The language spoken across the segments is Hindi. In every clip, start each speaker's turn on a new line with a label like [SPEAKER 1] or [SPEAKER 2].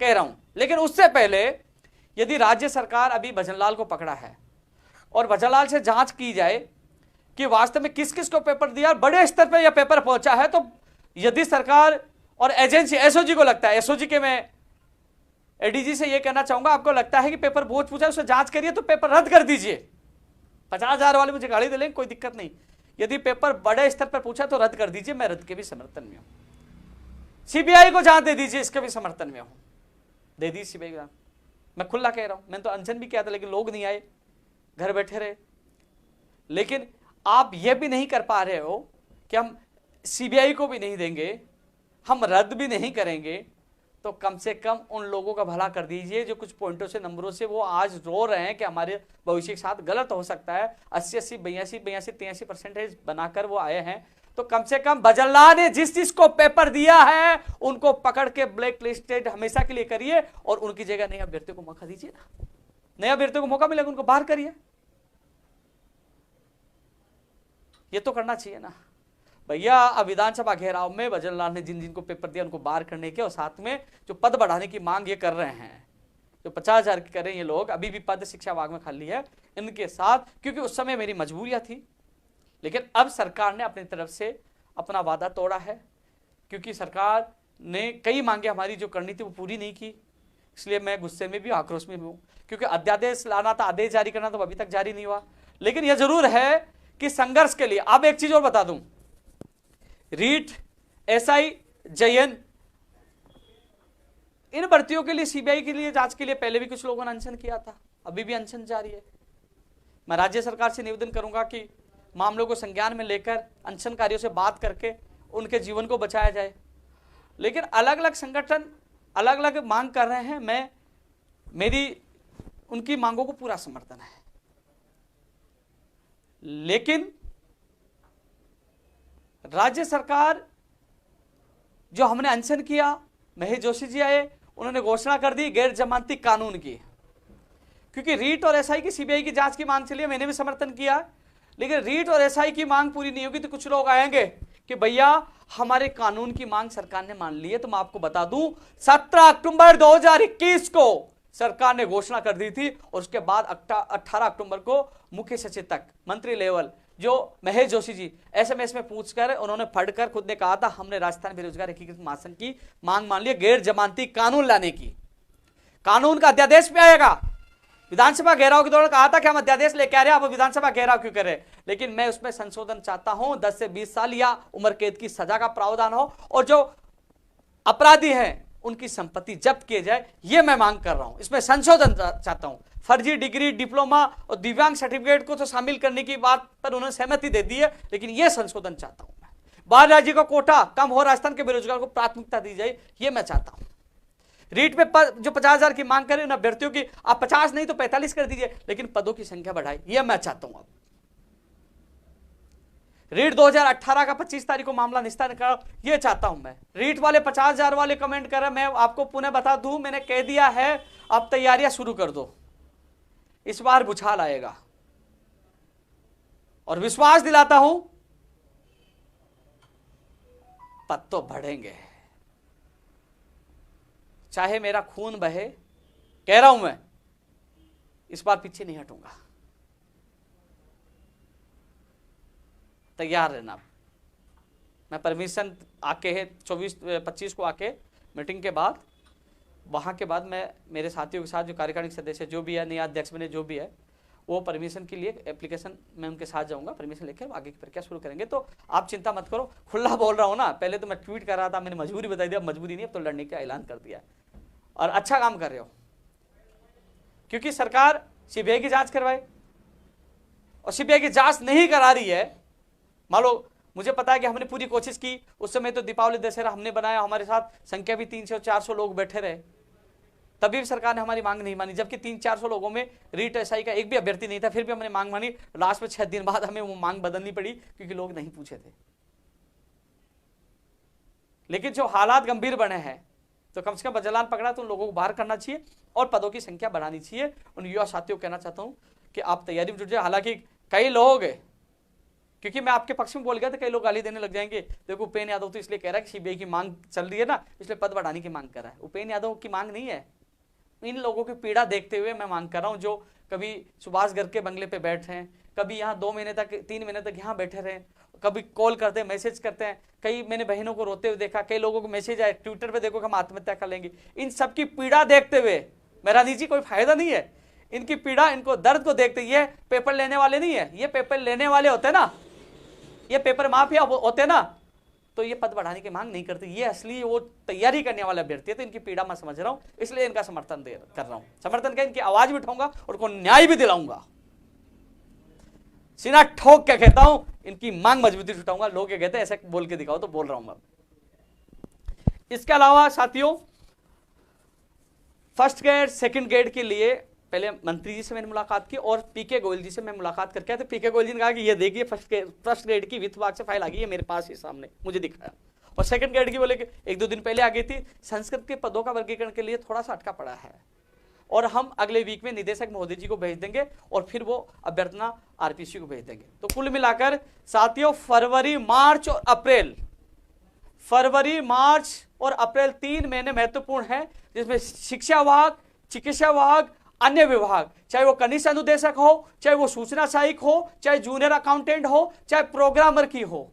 [SPEAKER 1] कह रहा हूं। लेकिन उससे पहले यदि राज्य सरकार अभी भजनलाल को पकड़ा है और भजनलाल से जांच की जाए कि वास्तव में किस किस को पेपर दिया, बड़े स्तर पर यह पेपर पहुंचा है, तो यदि सरकार और एजेंसी एसओजी को लगता है, एसओजी के मैं एडीजी से यह कहना चाहूंगा, आपको लगता है कि पेपर बहुत पूछा, उसे जांच करिए तो पेपर रद्द कर दीजिए। 50,000 वाले मुझे गाड़ी दे लेंगे, कोई दिक्कत नहीं। यदि पेपर बड़े स्तर पर पूछा तो रद्द कर दीजिए, मैं रद्द के भी समर्थन में हूं। सीबीआई को जांच दे दीजिए, इसके भी समर्थन में हूं, दे दी सीबीआई को। मैं खुला कह रहा हूं, मैंने तो अनशन भी किया था लेकिन लोग नहीं आए, घर बैठे रहे। लेकिन आप यह भी नहीं कर पा रहे हो कि हम सीबीआई को भी नहीं देंगे, हम रद्द भी नहीं करेंगे, तो कम से कम उन लोगों का भला कर दीजिए जो कुछ पॉइंटों से, नंबरों से वो आज रो रहे हैं कि हमारे भविष्य के साथ गलत हो सकता है। 80, 82, 83% बनाकर वो आए हैं, तो कम से कम भजनलाल ने जिस चीज को पेपर दिया है उनको पकड़ के ब्लैक लिस्टेड हमेशा के लिए करिए और उनकी जगह नए अभ्यर्थियों को मौका दीजिए ना। नए अभ्यर्थियों को मौका मिलेगा, उनको बाहर करिए। ये तो करना चाहिए ना भैया। अब विधानसभा घेराव में भजनलाल ने जिन जिनको पेपर दिया उनको बाहर करने के, और साथ में जो पद बढ़ाने की मांग ये कर रहे हैं, जो 50,000 की कर रहे हैं ये लोग, अभी भी पद शिक्षा विभाग में खाली है, इनके साथ, क्योंकि उस समय मेरी मजबूरियां थी, लेकिन अब सरकार ने अपनी तरफ से अपना वादा तोड़ा है, क्योंकि सरकार ने कई मांगे हमारी जो करनी थी वो पूरी नहीं की, इसलिए मैं गुस्से में भी, आक्रोश में भी हूं। क्योंकि अध्यादेश लाना था, आदेश जारी करना तो अभी तक जारी नहीं हुआ। लेकिन यह जरूर है कि संघर्ष के लिए, अब एक चीज और बता दूं, रीट, एसआई, जयन, इन भर्तियों के लिए, सीबीआई के लिए जांच के लिए पहले भी कुछ लोगों ने अनशन किया था, अभी भी अनशन जारी है। मैं राज्य सरकार से निवेदन करूंगा कि मामलों को संज्ञान में लेकर अनशनकारियों से बात करके उनके जीवन को बचाया जाए। लेकिन अलग अलग संगठन अलग अलग मांग कर रहे हैं, मेरी उनकी मांगों को पूरा समर्थन है। लेकिन राज्य सरकार, जो हमने अनशन किया, महेश जोशी जी आए, उन्होंने घोषणा कर दी गैर जमानती कानून की, क्योंकि रीट और एसआई की, सीबीआई की जांच की मांग चली है, मैंने भी समर्थन किया। लेकिन रीट और एसआई की मांग पूरी नहीं होगी तो कुछ लोग आएंगे कि भैया हमारे कानून की मांग सरकार ने मान ली है। तो मैं आपको बता दूं, 17 अक्टूबर 2021 को सरकार ने घोषणा कर दी थी, और उसके बाद 18 अक्टूबर को मुख्य सचेतक, मंत्री लेवल जो महेश जोशी जी, एसएमएस में पूछकर उन्होंने पढ़कर खुद ने कहा था हमने राजस्थान बेरोजगार एकीकृत महासंघ की मांग मान ली, गैर जमानती कानून लाने की। कानून का अध्यादेश भी आएगा। विधानसभा घेराव के दौरान कहा था कि हम अध्यादेश लेके आ रहे हैं, आप विधानसभा घेराव क्यों कर रहे हैं? लेकिन मैं उसमें संशोधन चाहता हूं, 10 से 20 साल या उम्र कैद की सजा का प्रावधान हो, और जो अपराधी हैं उनकी संपत्ति जब्त किए जाए, यह मैं मांग कर रहा हूं। इसमें संशोधन चाहता हूं। फर्जी डिग्री, डिप्लोमा और दिव्यांग सर्टिफिकेट को तो शामिल करने की बात पर उन्होंने सहमति दे दी है, लेकिन यह संशोधन चाहता हूं मैं। बाहर राज्य का कोटा कम हो, राजस्थान के बेरोजगार को प्राथमिकता दी जाए, यह मैं चाहता हूं। रीट में जो 50,000 की मांग करें अभ्यर्थियों की, आप 50 नहीं तो 45 कर दीजिए, लेकिन पदों की संख्या बढ़ाए, यह मैं चाहता हूं। रीट 2018 का 25 तारीख को मामला निस्तारण करो, यह चाहता हूं मैं। रीट वाले 50,000 वाले कमेंट कर रहे, मैं आपको पुनः बता दूं, मैंने कह दिया है, अब तैयारियां शुरू कर दो, इस बार बुछाल आएगा। और विश्वास दिलाता हूं पद तो बढ़ेंगे, चाहे मेरा खून बहे, कह रहा हूं मैं, इस बार पीछे नहीं हटूंगा। तैयार रहना। मैं परमिशन आके है 24-25 को आके मीटिंग के बाद, वहां के बाद मैं मेरे साथियों के साथ जो कार्यकारिणी सदस्य जो भी है, नया अध्यक्ष बने जो भी है, वो परमिशन के लिए एप्लीकेशन मैं उनके साथ जाऊंगा, परमिशन लेकर आगे की प्रक्रिया शुरू करेंगे। तो आप चिंता मत करो, खुला बोल रहा हूं ना। पहले तो मैं ट्वीट कर रहा था, मैंने मजबूरी बता दिया, मजबूरी नहीं, अब तो लड़ने का ऐलान कर दिया। और अच्छा काम कर रहे हो, क्योंकि सरकार सीबीआई की जांच करवाए, और सीबीआई की जांच नहीं करा रही है। मान लो, मुझे पता है कि हमने पूरी कोशिश की, उस समय तो दीपावली दशहरा हमने बनाया, हमारे साथ संख्या भी 300-400 लोग बैठे रहे, तभी भी सरकार ने हमारी मांग नहीं मानी। जबकि 300-400 लोगों में रीट एसआई का एक भी अभ्यर्थी नहीं था, फिर भी हमने मांग मानी। लास्ट में 6 दिन बाद हमें वो मांग बदलनी पड़ी, क्योंकि लोग नहीं पूछे थे। लेकिन जो हालात गंभीर बने हैं, तो कम से कम भजनलाल पकड़ा तो उन लोगों को बाहर करना चाहिए और पदों की संख्या बढ़ानी चाहिए। उन युवा साथियों को कहना चाहता हूं कि आप तैयारी में जुट जाए। हालांकि कई लोग क्योंकि मैं आपके पक्ष में बोल गया था, कई लोग गाली देने लग जाएंगे, देखो उपेंद्र यादव तो इसलिए कह रहा है कि सीबीआई की मांग चल रही है ना, इसलिए पद बढ़ाने की मांग कर रहा है। उपेंद्र यादव की मांग नहीं है, इन लोगों की पीड़ा देखते हुए मैं मांग कर रहा हूं, जो कभी सुभाष गर्ग के बंगले पे बैठे हैं, कभी यहाँ 2 महीने तक 3 महीने तक यहाँ बैठे रहे, कभी कॉल करते हैं, मैसेज करते हैं, कई मैंने बहनों को रोते हुए देखा, कई लोगों को मैसेज आए ट्विटर पे, देखो हम आत्महत्या कर लेंगे। इन सबकी पीड़ा देखते हुए, मेरा निजी कोई फायदा नहीं है, इनकी पीड़ा, इनको दर्द को देखते, ये पेपर लेने वाले नहीं है, ये पेपर लेने वाले होते ना, ये पेपर माफिया होते ना, तो ये पद बढ़ाने की मांग नहीं करते। ये असली वो तैयारी करने वाले अभ्यर्थी है, तो इनकी पीड़ा मैं समझ रहा हूं, इसलिए इनका समर्थन कर रहा हूं। समर्थन का, इनकी आवाज भी उठाऊंगा और उनको न्याय भी दिलाऊंगा। सीना ठोक के कहता हूं, इनकी मांग मजबूती से उठाऊंगा। लोग क्या कहते हैं, ऐसे बोल के दिखाओ, तो बोल रहा हूं मैं। इसके अलावा साथियों, फर्स्ट ग्रेड सेकंड ग्रेड के लिए पहले मंत्री जी से मैंने मुलाकात की और पीके गोयल जी से मैं मुलाकात करके आया, तो पीके गोयल जी ने कहा कि ये देखिए फर्स्ट ग्रेड की वित्त विभाग से फाइल आ गई है, मेरे पास ही सामने मुझे दिखाया। और सेकंड ग्रेड की बोले कि 1-2 दिन पहले आ गई थी। संस्कृत के पदों का वर्गीकरण के लिए थोड़ा सा अटका पड़ा है और हम अगले वीक में निदेशक महोदय जी को भेज देंगे और फिर वो अभ्यर्थना आरपीसी को भेज देंगे। तो कुल मिलाकर साथियों, फरवरी, मार्च और अप्रैल 3 महीने महत्वपूर्ण है, जिसमें शिक्षा विभाग, चिकित्सा विभाग, अन्य विभाग, चाहे वो कनिष्ठ अनुदेशक हो, चाहे वो सूचना सहायक हो, चाहे जूनियर अकाउंटेंट हो, चाहे प्रोग्रामर की हो,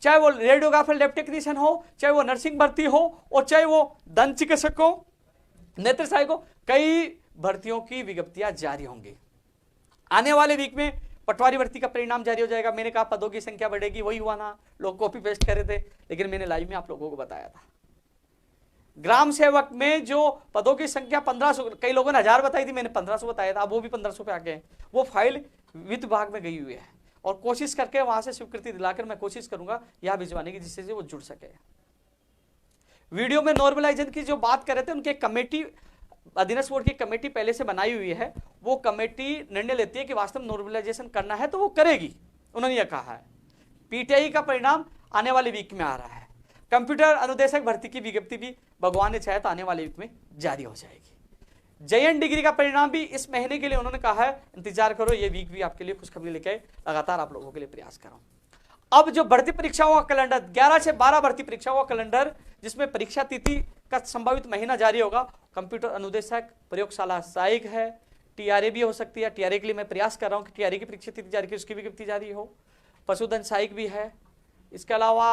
[SPEAKER 1] चाहे वो रेडियोग्राफर लैब टेक्नीशियन हो, चाहे वो नर्सिंग भर्ती हो और चाहे वो दंत चिकित्सक हो, नेत्र सहायक हो, कई भर्तियों की विज्ञप्तियां जारी होंगी। आने वाले वीक में पटवारी भर्ती का परिणाम जारी हो जाएगा। मैंने कहा पदों की संख्या बढ़ेगी, वही हुआ ना, लोग कॉपी पेस्ट कर रहे थे, लेकिन मैंने लाइव में आप लोगों को बताया था। ग्राम सेवक में जो पदों की संख्या 1500, कई लोगों ने 1000 बताई थी, मैंने 1500 बताया था, अब वो भी 1500 पे आ गए। वो फाइल वित्त विभाग में गई हुई है और कोशिश करके वहां से स्वीकृति दिलाकर मैं कोशिश करूंगा यहां भिजवाने की, जिससे वो जुड़ सके। वीडियो में नॉर्मलाइजेशन की जो बात कर रहे थे, उनके कमेटी, अधीनस्थ बोर्ड की कमेटी पहले से बनाई हुई है, वो कमेटी निर्णय लेती है कि वास्तव में नॉर्मलाइजेशन करना है तो वो करेगी, उन्होंने यह कहा है। पीटीआई का परिणाम आने वाले वीक में आ रहा है। कंप्यूटर अनुदेशक भर्ती की विज्ञप्ति भी भगवान ने चाहे तो आने वाले वीक में जारी हो जाएगी। JN डिग्री का परिणाम भी इस महीने के लिए उन्होंने कहा है, इंतजार करो, ये वीक भी आपके लिए खुशखबरी लेके आए, लगातार आप लोगों के लिए प्रयास करो। अब जो भर्ती परीक्षाओं का कैलेंडर, 11 से 12 भर्ती परीक्षाओं का कैलेंडर, जिसमें परीक्षा तिथि का संभावित महीना जारी होगा। कंप्यूटर अनुदेशक, प्रयोगशाला सहायक है, TRA भी हो सकती है, TRA के लिए मैं प्रयास कर रहा हूं कि TRA की परीक्षा तिथि जारी की, उसकी विज्ञप्ति जारी हो। पशुधन सहायक भी है। इसके अलावा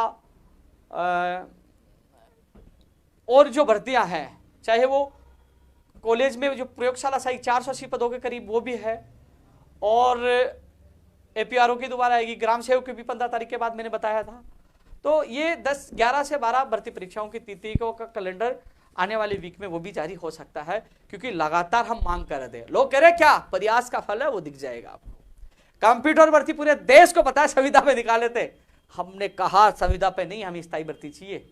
[SPEAKER 1] और जो भर्तियां हैं, चाहे वो कॉलेज में जो प्रयोगशाला सहायक 480 पदों के करीब वो भी है, और APRO की दोबारा आएगी। ग्राम सेवक की भी 15 तारीख के बाद मैंने बताया था। तो ये 11 से 12 भर्ती परीक्षाओं की तिथियों का कैलेंडर आने वाले वीक में वो भी जारी हो सकता है, क्योंकि लगातार हम मांग कर रहे थे। लोग कह रहे क्या प्रयास का फल है, वो दिख जाएगा आपको। कंप्यूटर भर्ती पूरे देश को पता है संविदा पे निकाले थे, हमने कहा संविदा पे नहीं, हमें स्थायी भर्ती चाहिए।